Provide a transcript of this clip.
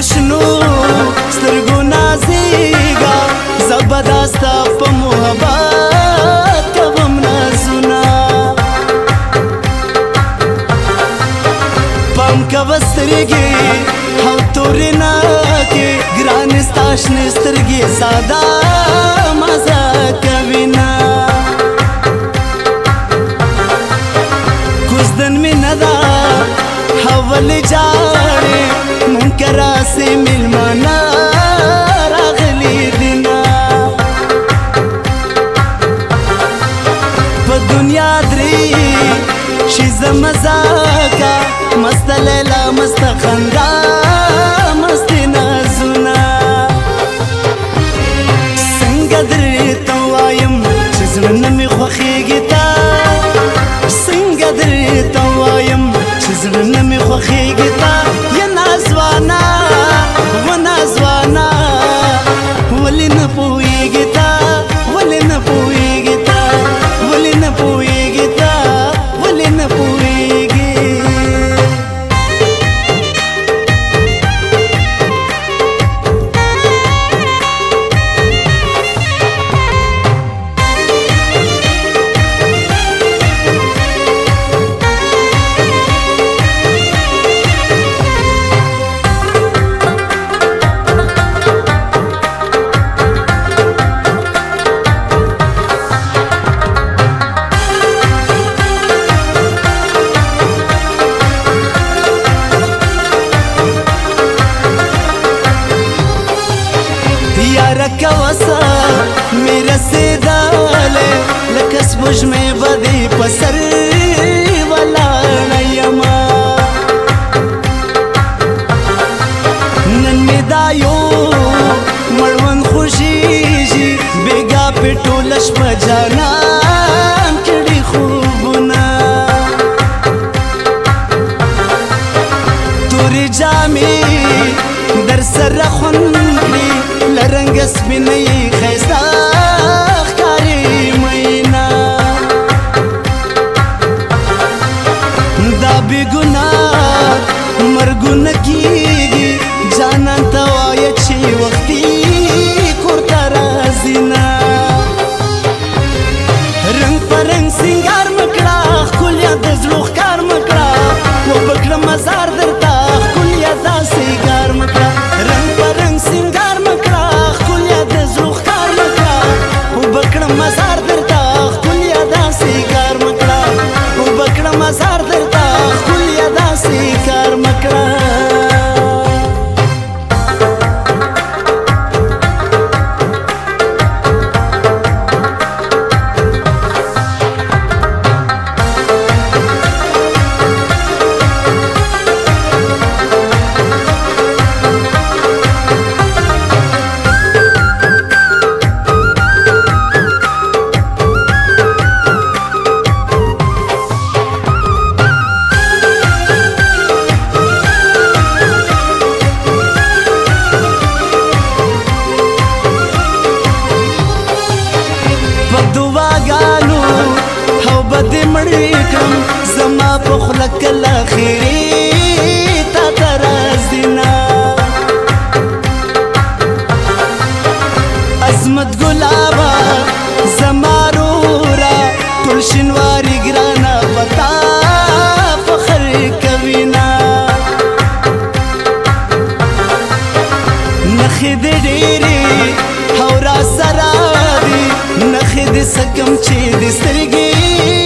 پشنو سترګو نازېږه زبردسته په محبت کوم نازونه پام کوه سترګې او تورې ناکې ګرانې ستا شنې سترګې ساده مزه کوینه کوزدن مې نه ده ولې جاړې مونږ راسې میلمانه راغلي دینه په دنیا درې شي زمزاکه مسته لیلا مسته خندا مستې نازونه څنګه درته ووایم چې زړه نه مې خوښېږي تا څنګه درته ووایم چې زړه نه مې خوښېږي تا یا نازوانه و نازوانه ولې نه پوهېږي تا ولې نه پوهېږي تا ولې نه پوهېږي تا ولې نه پوهېږي کوسا میرا سیداله لکه سپوږمۍ به دې په سر ولاړه یمه نن مې دا یو مړوند خوښېږي بېګا پې ټوله شپه جانان کړي خوبونه تورې جامې در سره خوند کړي لرنګ سپینه یې ښایسته ښکاري مینا دا بې ګناه مرګونه کېږي جانان ته وایه چې وختي کور ته راځي نه رنګ په رنګ سینګار مه کړه ښکلیا د زړو ښکار مه کړه وبکړه مزار درته ښکلیا داسې ګار مه کړه رنګ په رنګ سینګار مه کړه مزار درته ښکلیا داسې کار مه کړه وبکړه مزار درته ښکلیا داسې کار مه کړه دعاګانو او به دې مړې کړم زما په خوله کله خیرې تا ته راځي نه عظمت ګلابه زما روره ټول شینواري ګرانه په تا فخر کوي نه نښې دې ډېرې او را سره دي نخې دې سکم چې دې سترګې